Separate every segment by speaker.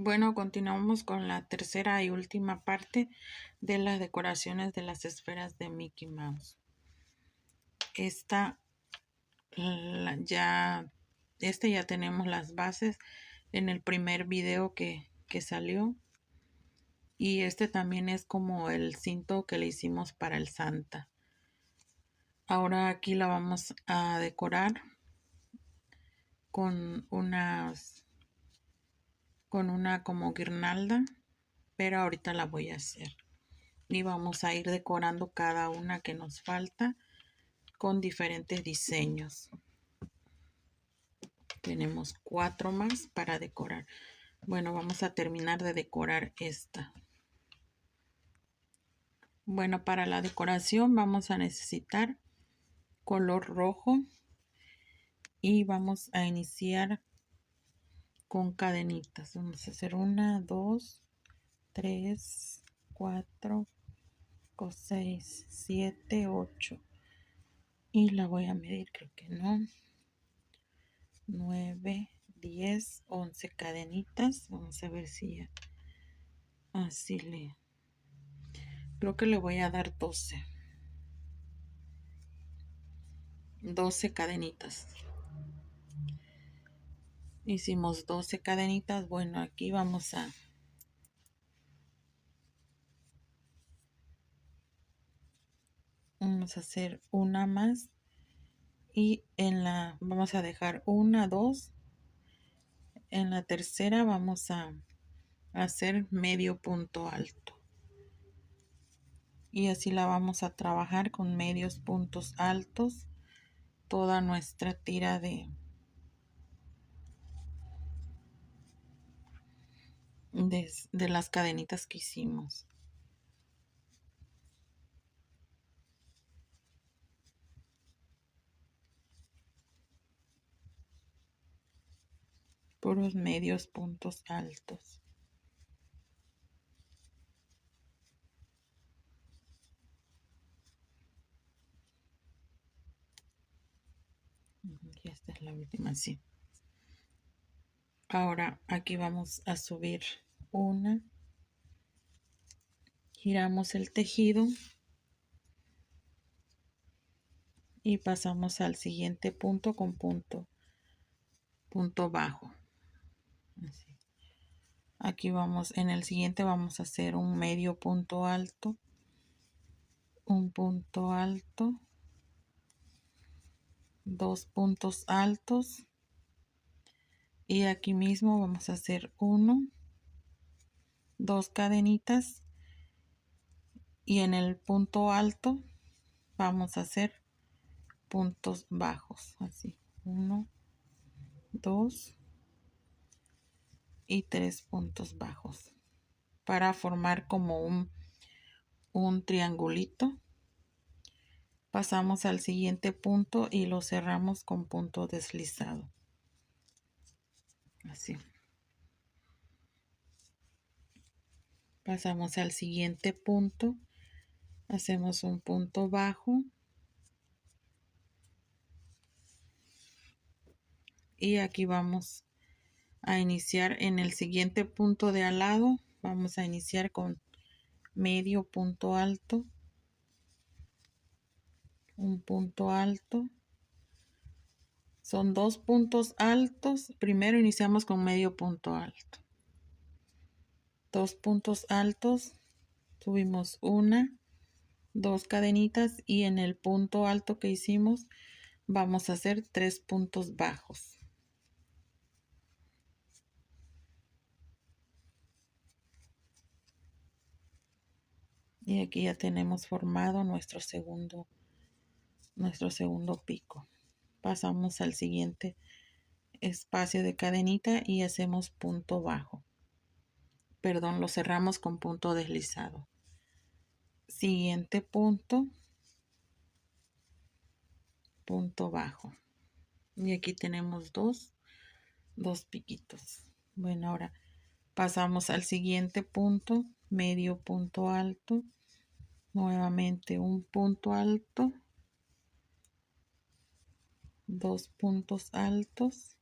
Speaker 1: Bueno, continuamos con la tercera y última parte de las decoraciones de las esferas de Mickey Mouse. Esta ya tenemos las bases en el primer video que salió. Y este también es como el cinto que le hicimos para el Santa. Ahora aquí la vamos a decorar con una como guirnalda, pero ahorita la voy a hacer. Y vamos a ir decorando cada una que nos falta con diferentes diseños. Tenemos 4 más para decorar. Bueno, vamos a terminar de decorar esta. Bueno, para la decoración vamos a necesitar color rojo y vamos a iniciar con cadenitas. Vamos a hacer 1, 2, 3, 4, 6, 7, 8. Y la voy a medir, creo que no. 9, 10, 11 cadenitas. Vamos a ver si ya así creo que le voy a dar 12 cadenitas. Hicimos 12 cadenitas. Bueno, aquí vamos a hacer una más y vamos a dejar 1, 2. En la tercera vamos a hacer medio punto alto y así la vamos a trabajar con medios puntos altos toda nuestra tira de las cadenitas que hicimos. Puros medios puntos altos. Y esta es la última, sí. Ahora aquí vamos a subir una, giramos el tejido y pasamos al siguiente punto con punto bajo. Así. Aquí vamos, en el siguiente vamos a hacer un medio punto alto, un punto alto, 2 puntos altos y aquí mismo vamos a hacer 1, 2 cadenitas y en el punto alto vamos a hacer puntos bajos, así 1, 2 y 3 puntos bajos para formar como un triangulito. Pasamos al siguiente punto y lo cerramos con punto deslizado, así. Pasamos al siguiente punto, hacemos un punto bajo y aquí vamos a iniciar en el siguiente punto de al lado. Vamos a iniciar con medio punto alto, un punto alto, son 2 puntos altos. Primero iniciamos con medio punto alto, 2 puntos altos, subimos 1, 2 cadenitas y en el punto alto que hicimos vamos a hacer 3 puntos bajos. Y aquí ya tenemos formado nuestro segundo pico. Pasamos al siguiente espacio de cadenita y hacemos punto bajo. Perdón, lo cerramos con punto deslizado. Siguiente punto, punto bajo. Y aquí tenemos dos piquitos. Bueno, ahora pasamos al siguiente punto, medio punto alto. Nuevamente un punto alto, 2 puntos altos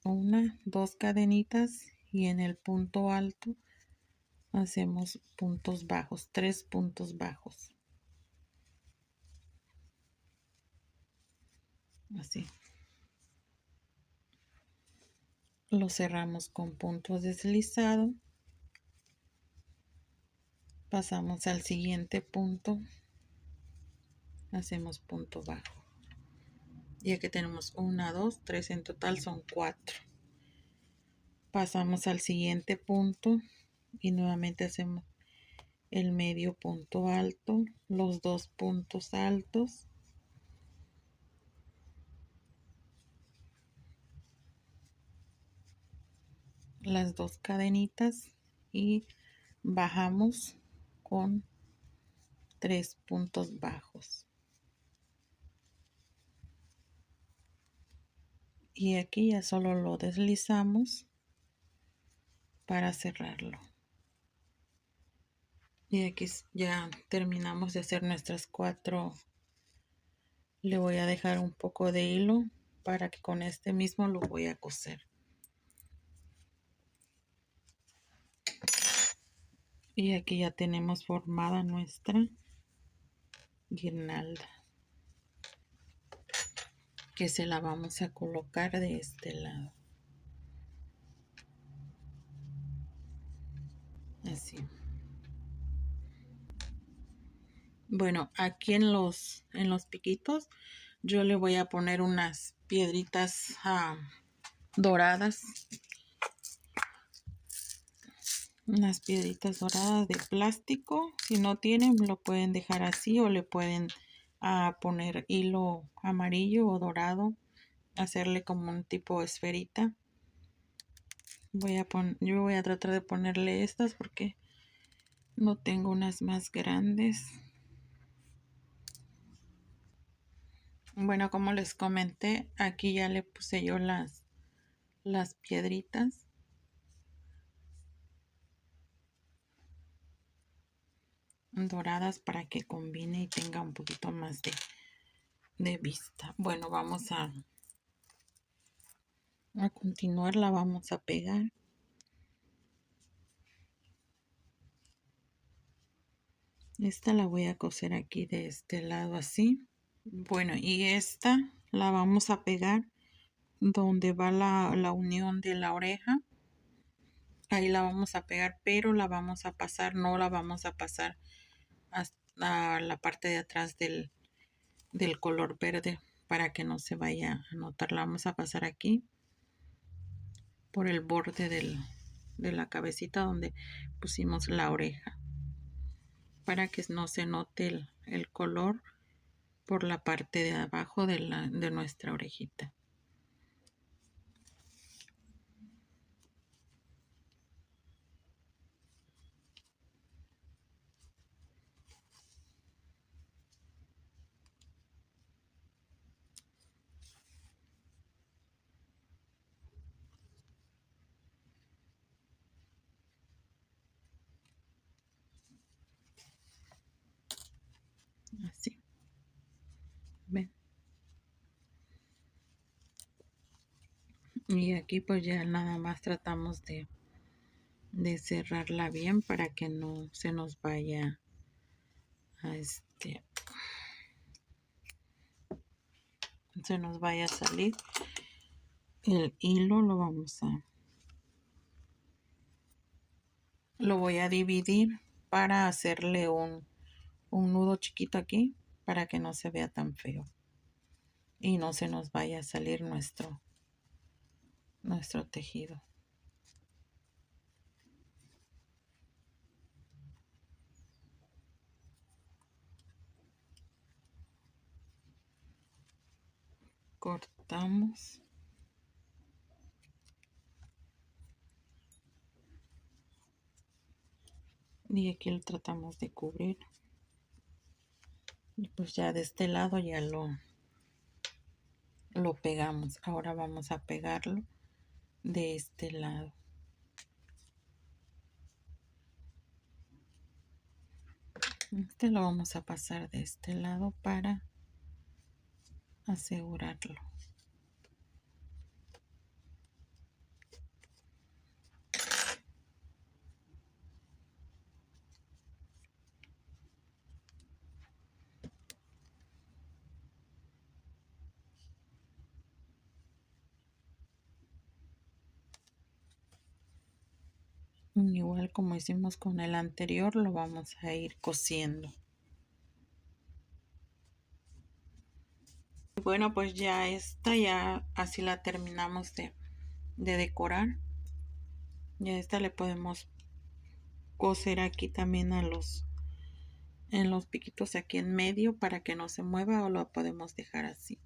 Speaker 1: una, dos cadenitas y en el punto alto hacemos puntos bajos, 3 puntos bajos, así. Lo cerramos con puntos deslizados, pasamos al siguiente punto, hacemos punto bajo. Ya que tenemos 1, 2, 3, en total son 4. Pasamos al siguiente punto y nuevamente hacemos el medio punto alto, los 2 puntos altos, las 2 cadenitas y bajamos con 3 puntos bajos. Y aquí ya solo lo deslizamos para cerrarlo. Y aquí ya terminamos de hacer nuestras 4. Le voy a dejar un poco de hilo para que con este mismo lo voy a coser. Y aquí ya tenemos formada nuestra guirnalda, que se la vamos a colocar de este lado. Así. Bueno, aquí en los piquitos yo le voy a poner unas piedritas doradas. Unas piedritas doradas de plástico. Si no tienen, lo pueden dejar así o le pueden poner hilo amarillo o dorado, hacerle como un tipo esferita. Yo voy a tratar de ponerle estas porque no tengo unas más grandes. Bueno, como les comenté, aquí ya le puse yo las piedritas. Doradas para que combine y tenga un poquito más de vista. Bueno, vamos a continuar, la vamos a pegar. Esta la voy a coser aquí de este lado así. Bueno, y esta la vamos a pegar donde va la unión de la oreja. Ahí la vamos a pegar, pero la vamos a pasar, no la vamos a pasar hasta la parte de atrás del color verde para que no se vaya a notar. La vamos a pasar aquí por el borde de la cabecita donde pusimos la oreja, para que no se note el color por la parte de abajo de nuestra orejita. Así. ¿Ven? Y aquí pues ya nada más tratamos de cerrarla bien para que no se nos vaya a se nos vaya a salir el hilo. Lo voy a dividir para hacerle un nudo chiquito aquí para que no se vea tan feo y no se nos vaya a salir nuestro tejido. Cortamos y aquí lo tratamos de cubrir, y pues ya de este lado ya lo pegamos. Ahora vamos a pegarlo de este lado. Este lo vamos a pasar de este lado para asegurarlo. Igual como hicimos con el anterior, lo vamos a ir cosiendo. Bueno, pues ya esta, ya así la terminamos de decorar. Ya esta le podemos coser aquí también en los piquitos aquí en medio para que no se mueva, o lo podemos dejar así.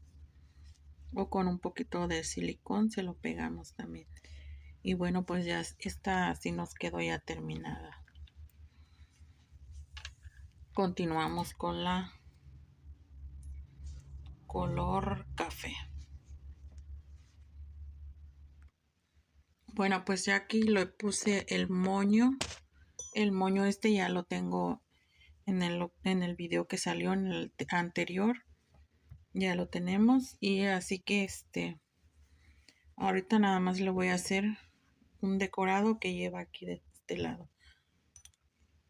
Speaker 1: O con un poquito de silicón se lo pegamos también. Y bueno, pues ya esta así nos quedó ya terminada. Continuamos con la color café. Bueno, pues ya aquí le puse el moño. El moño este ya lo tengo en el video que salió en el anterior. Ya lo tenemos. Y así que ahorita nada más le voy a hacer un decorado que lleva aquí de este lado.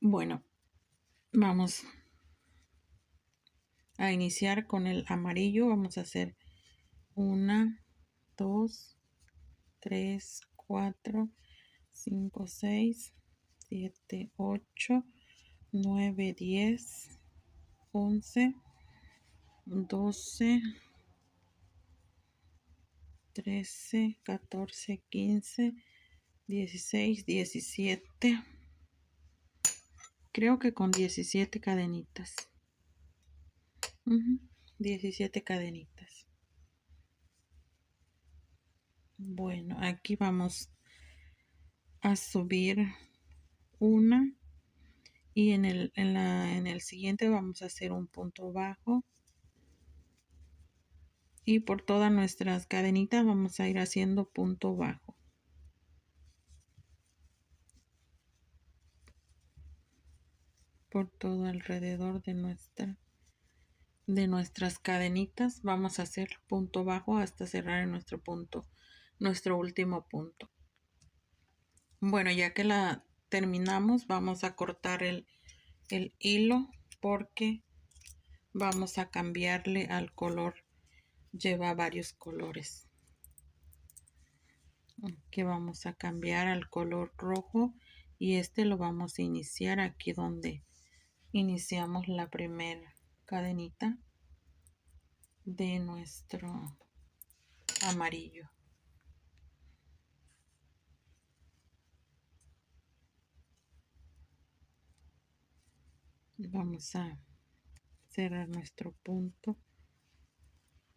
Speaker 1: Bueno, vamos a iniciar con el amarillo. Vamos a hacer 1, 2, 3, 4, 5, 6, 7, 8, 9, 10, 11, 12, 13, 14, 15, 16, 17. Creo que con 17 cadenitas. 17 cadenitas. Bueno, aquí vamos a subir una, y en el siguiente vamos a hacer un punto bajo, y por todas nuestras cadenitas vamos a ir haciendo punto bajo. Por todo alrededor de nuestras cadenitas vamos a hacer punto bajo hasta cerrar en nuestro último punto. Bueno, ya que la terminamos, vamos a cortar el hilo, porque vamos a cambiarle al color. Lleva varios colores. Aquí vamos a cambiar al color rojo, y lo vamos a iniciar aquí donde iniciamos la primera cadenita de nuestro amarillo. Vamos a cerrar nuestro punto,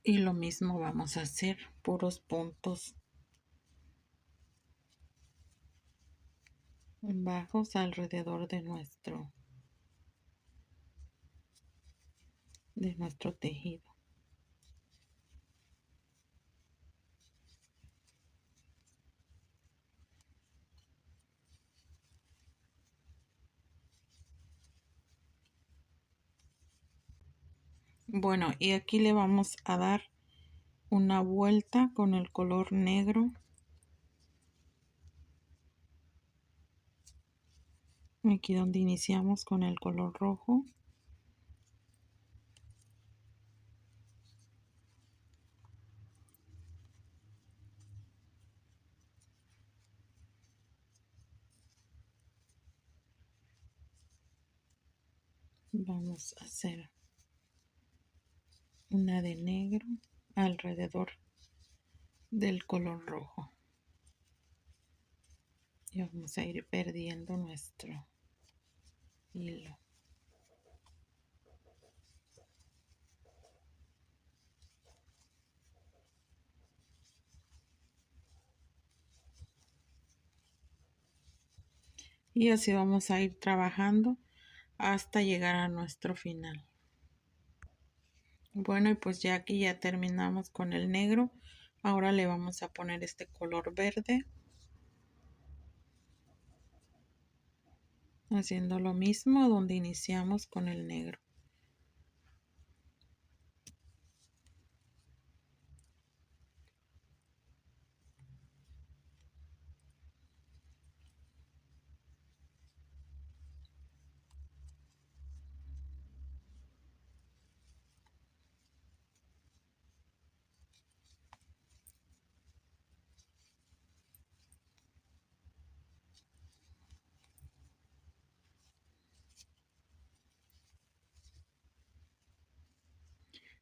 Speaker 1: y lo mismo vamos a hacer, puros puntos bajos alrededor de nuestro tejido. Bueno, y aquí le vamos a dar una vuelta con el color negro. Aquí donde iniciamos con el color rojo. Vamos a hacer una de negro alrededor del color rojo, y vamos a ir perdiendo nuestro hilo. Y así vamos a ir trabajando hasta llegar a nuestro final. Bueno, y pues ya aquí ya terminamos con el negro. Ahora le vamos a poner este color verde, haciendo lo mismo donde iniciamos con el negro.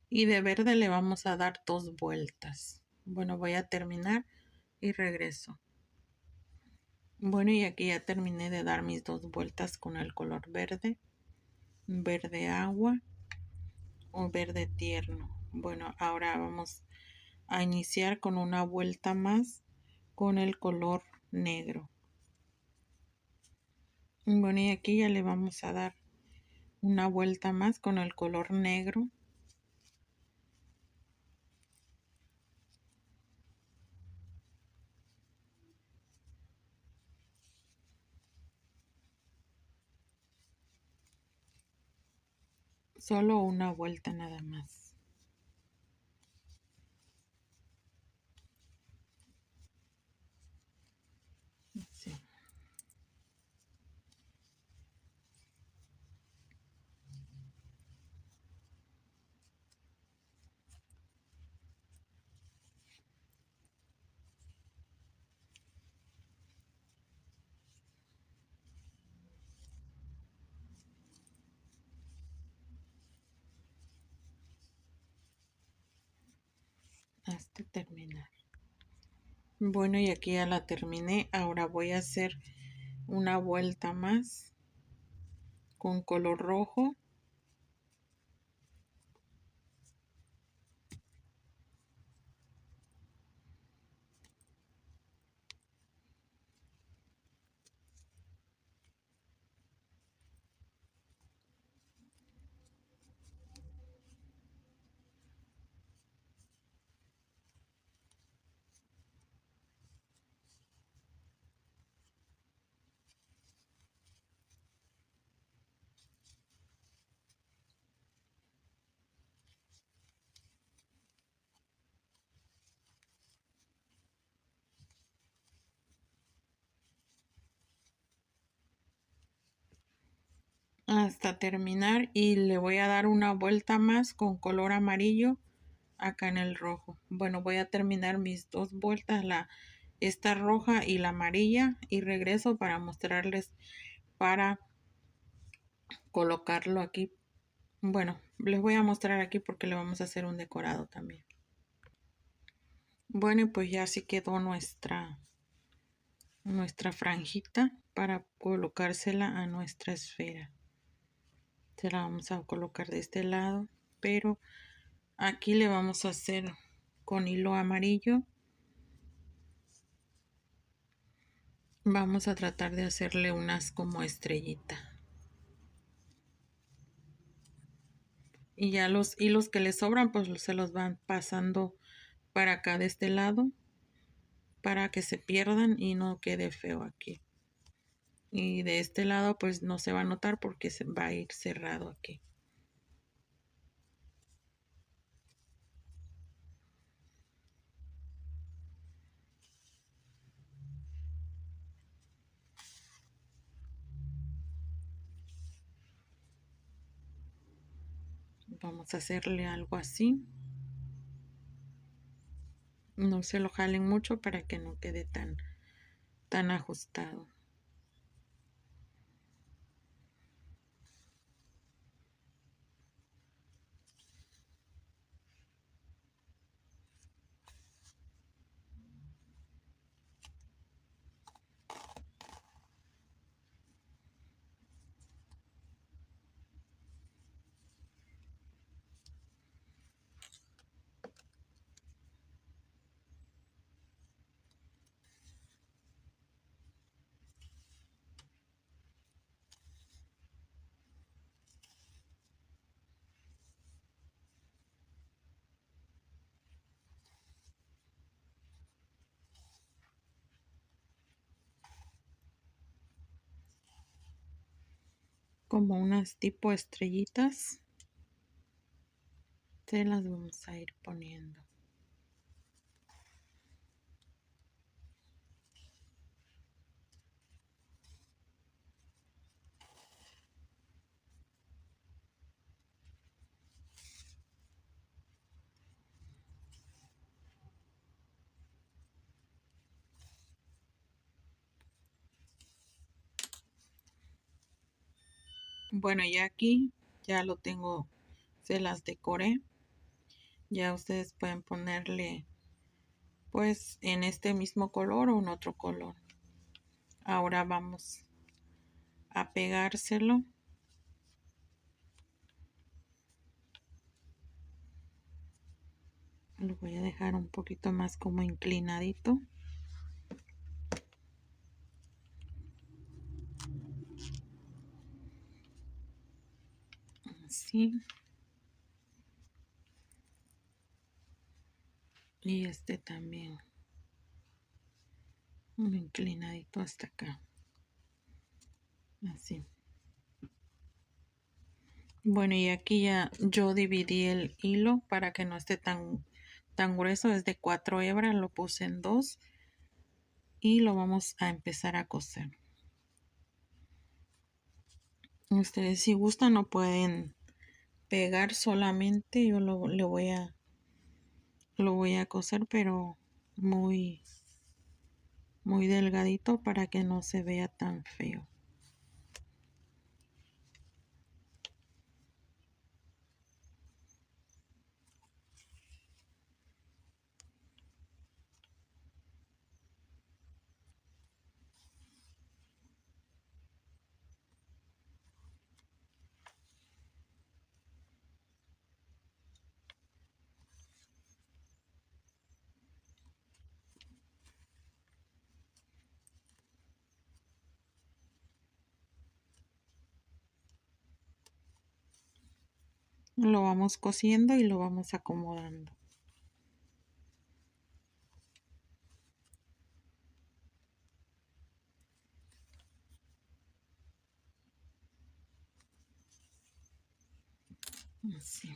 Speaker 1: y de verde le vamos a dar 2 vueltas. Bueno, voy a terminar y regreso. Bueno, y aquí ya terminé de dar mis 2 vueltas con el color verde, verde agua o verde tierno. Bueno, ahora vamos a iniciar con una vuelta más con el color negro. Bueno, y aquí ya le vamos a dar una vuelta más con el color negro. Solo una vuelta nada más. Sí. Hasta terminar. Bueno, y aquí ya la terminé. Ahora voy a hacer una vuelta más con color rojo. Hasta terminar y le voy a dar una vuelta más con color amarillo acá en el rojo. Bueno, voy a terminar mis 2 vueltas, esta roja y la amarilla, y regreso para mostrarles para colocarlo aquí. Bueno, les voy a mostrar aquí porque le vamos a hacer un decorado también. Bueno, y pues ya así quedó nuestra franjita para colocársela a nuestra esfera. Se la vamos a colocar de este lado, pero aquí le vamos a hacer con hilo amarillo. Vamos a tratar de hacerle unas como estrellita. Y ya los hilos que le sobran, pues se los van pasando para acá de este lado para que se pierdan y no quede feo aquí. Y de este lado, pues no se va a notar porque se va a ir cerrado aquí. Vamos a hacerle algo así. No se lo jalen mucho para que no quede tan ajustado. Como unas tipo estrellitas. Se las vamos a ir poniendo. Bueno, ya aquí ya lo tengo, se las decoré. Ya ustedes pueden ponerle pues en este mismo color o en otro color. Ahora vamos a pegárselo. Lo voy a dejar un poquito más como inclinadito. Así. Y este también. Un inclinadito hasta acá. Así. Bueno, y aquí ya yo dividí el hilo para que no esté tan grueso. Es de 4 hebras, lo puse en 2 y lo vamos a empezar a coser. Ustedes si gustan no pueden pegar solamente. Yo lo voy a coser, pero muy delgadito para que no se vea tan feo. Lo vamos cosiendo y lo vamos acomodando. Así.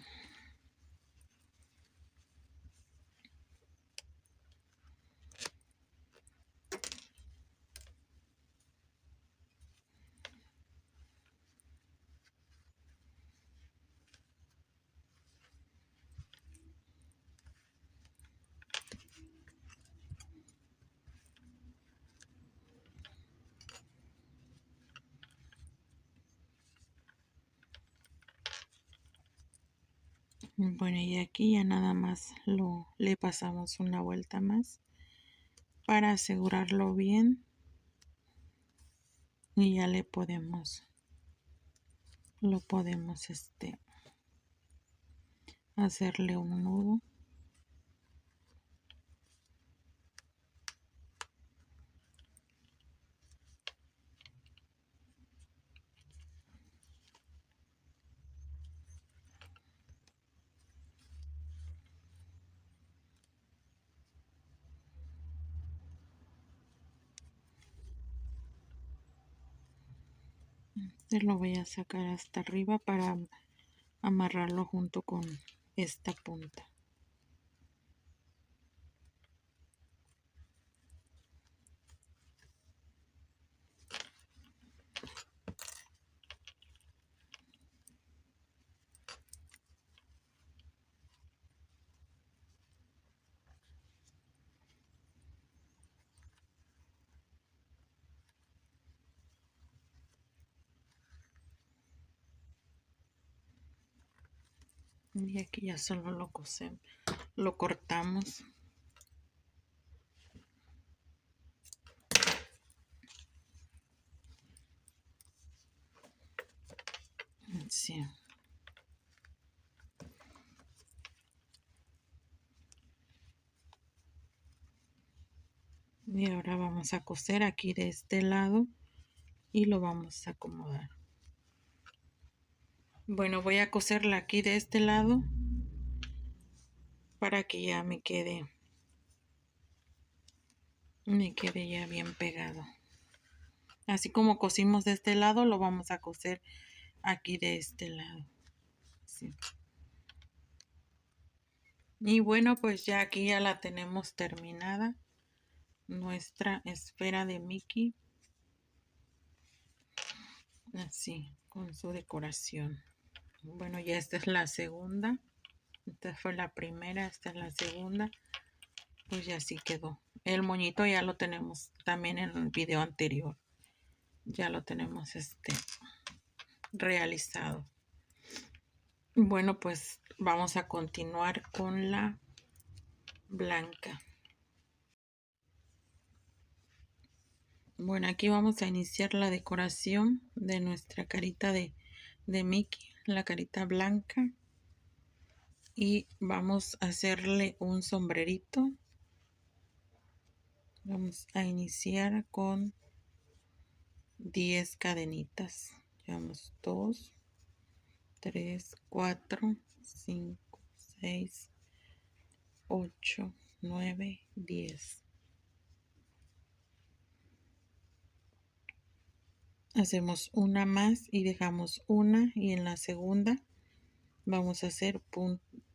Speaker 1: Bueno, y aquí ya nada más le pasamos una vuelta más para asegurarlo bien y ya lo podemos hacerle un nudo. Lo voy a sacar hasta arriba para amarrarlo junto con esta punta. Y aquí ya solo lo cosemos, lo cortamos. Sí. Y ahora vamos a coser aquí de este lado y lo vamos a acomodar. Bueno, voy a coserla aquí de este lado para que ya me quede ya bien pegado. Así como cosimos de este lado, lo vamos a coser aquí de este lado. Sí. Y bueno, pues ya aquí ya la tenemos terminada. Nuestra esfera de Mickey. Así, con su decoración. Bueno, ya esta es la segunda. Esta fue la primera, esta es la segunda. Pues ya así quedó. El moñito ya lo tenemos también en el video anterior. Ya lo tenemos realizado. Bueno, pues vamos a continuar con la blanca. Bueno, aquí vamos a iniciar la decoración de nuestra carita de Mickey, la carita blanca, y vamos a hacerle un sombrerito. Vamos a iniciar con 10 cadenitas. Llevamos 2, 3, 4, 5, 6, 8, 9, 10. Hacemos una más y dejamos una, y en la segunda vamos a hacer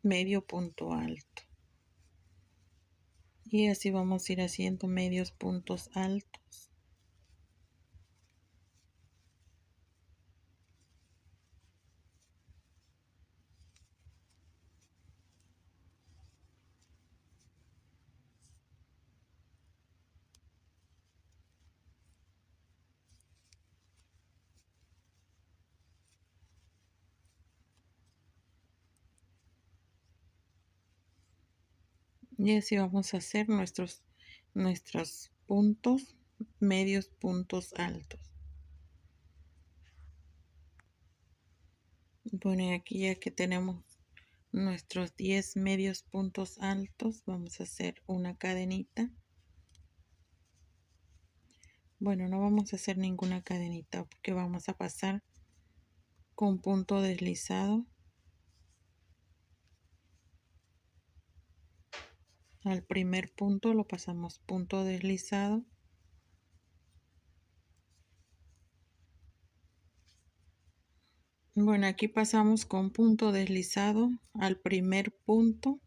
Speaker 1: medio punto alto, y así vamos a ir haciendo medios puntos altos. Y así vamos a hacer nuestros puntos, medios puntos altos. Bueno, y aquí ya que tenemos nuestros 10 medios puntos altos, vamos a hacer una cadenita. Bueno, no vamos a hacer ninguna cadenita porque vamos a pasar con punto deslizado al primer punto, lo pasamos punto deslizado. Bueno, aquí pasamos con punto deslizado al primer punto.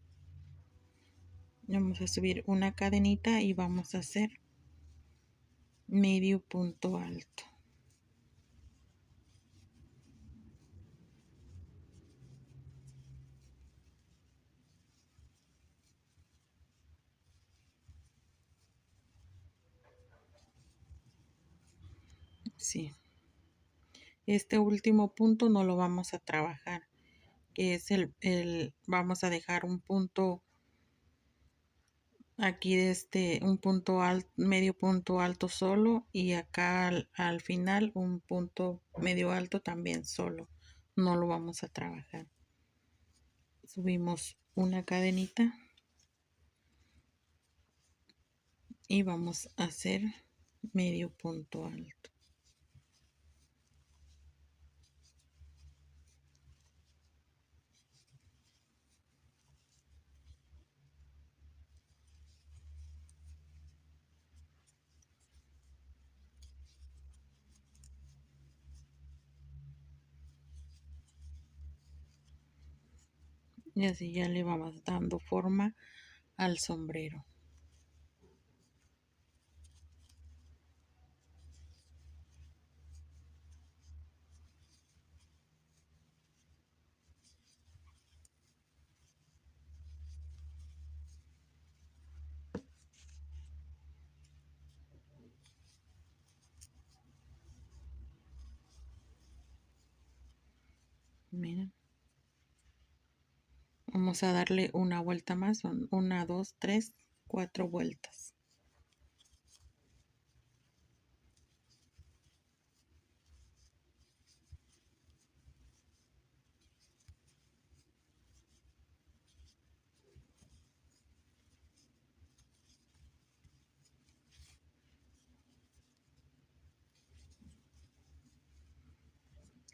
Speaker 1: Vamos a subir una cadenita y vamos a hacer medio punto alto. Sí. Este último punto no lo vamos a trabajar, que es vamos a dejar un punto aquí de un punto alto, medio punto alto solo, y acá al final un punto medio alto también solo. No lo vamos a trabajar. Subimos una cadenita y vamos a hacer medio punto alto. Y así ya le vamos dando forma al sombrero. Miren. Vamos a darle una vuelta más, son 1, 2, 3, 4 vueltas.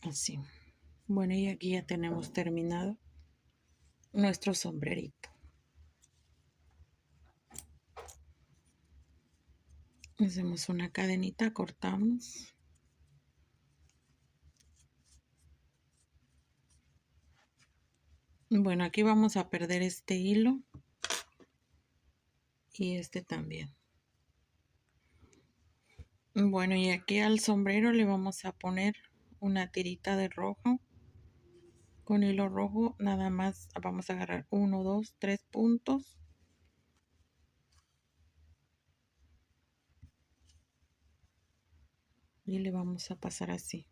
Speaker 1: Así. Bueno, y aquí ya tenemos terminado nuestro sombrerito. Hacemos una cadenita, cortamos. Bueno, aquí vamos a perder este hilo y este también. Bueno, y aquí al sombrero le vamos a poner una tirita de rojo. Con hilo rojo nada más vamos a agarrar 1, 2, 3 puntos. Y le vamos a pasar así.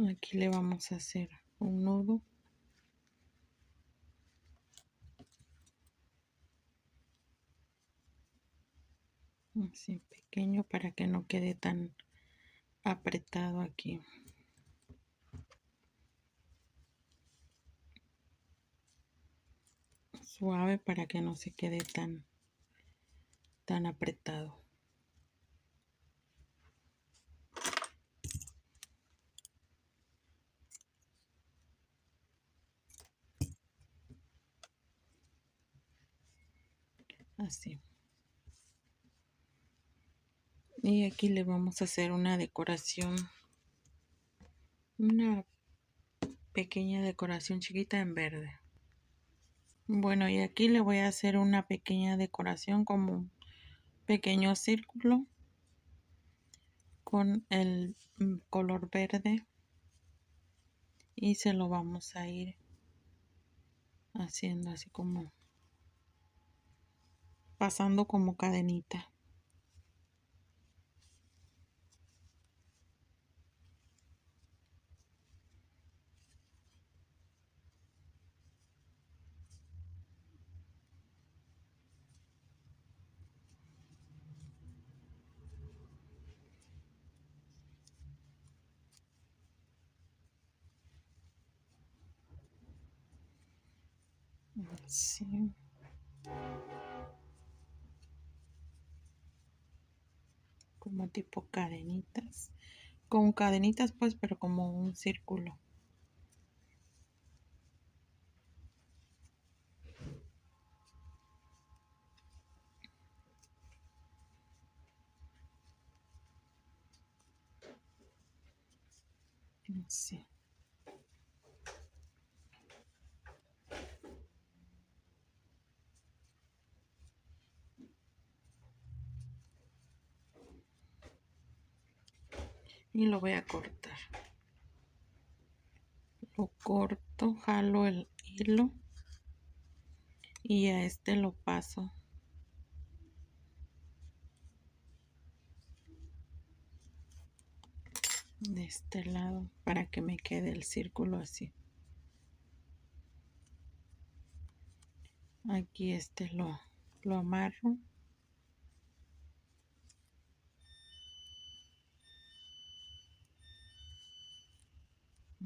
Speaker 1: Aquí le vamos a hacer un nudo. Así pequeño para que no quede tan apretado aquí. Suave para que no se quede tan apretado. Así. Y aquí le vamos a hacer una decoración, una pequeña decoración chiquita en verde. Bueno, y aquí le voy a hacer una pequeña decoración como un pequeño círculo con el color verde y se lo vamos a ir haciendo así como pasando como cadenita. Así. Como tipo cadenitas. Con cadenitas pues, pero como un círculo. Así. Y lo voy a cortar. Lo corto, jalo el hilo y a este lo paso de este lado para que me quede el círculo así. Aquí este lo amarro.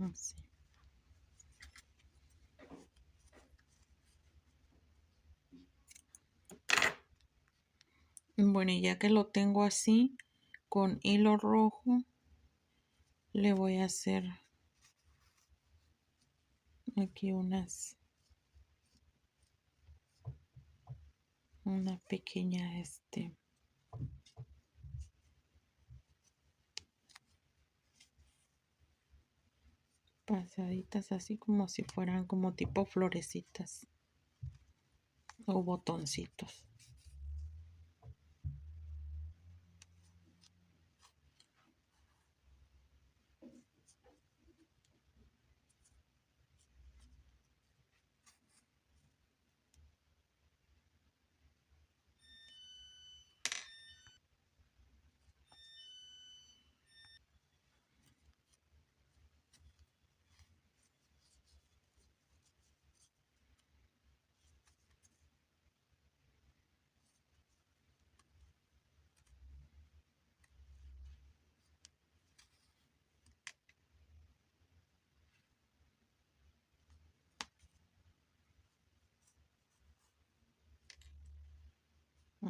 Speaker 1: Así. Bueno, y ya que lo tengo así, con hilo rojo, le voy a hacer aquí una pequeña pasaditas así como si fueran como tipo florecitas o botoncitos.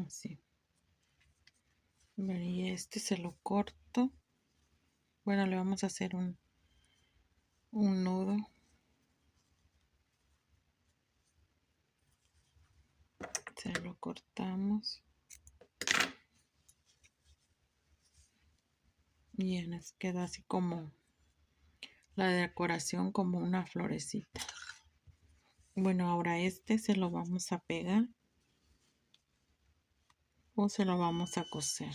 Speaker 1: Así. Bueno, y este se lo corto. Bueno, le vamos a hacer un nudo. Se lo cortamos. Y ya nos queda así como la decoración como una florecita. Bueno, ahora este se lo vamos a pegar o se lo vamos a coser.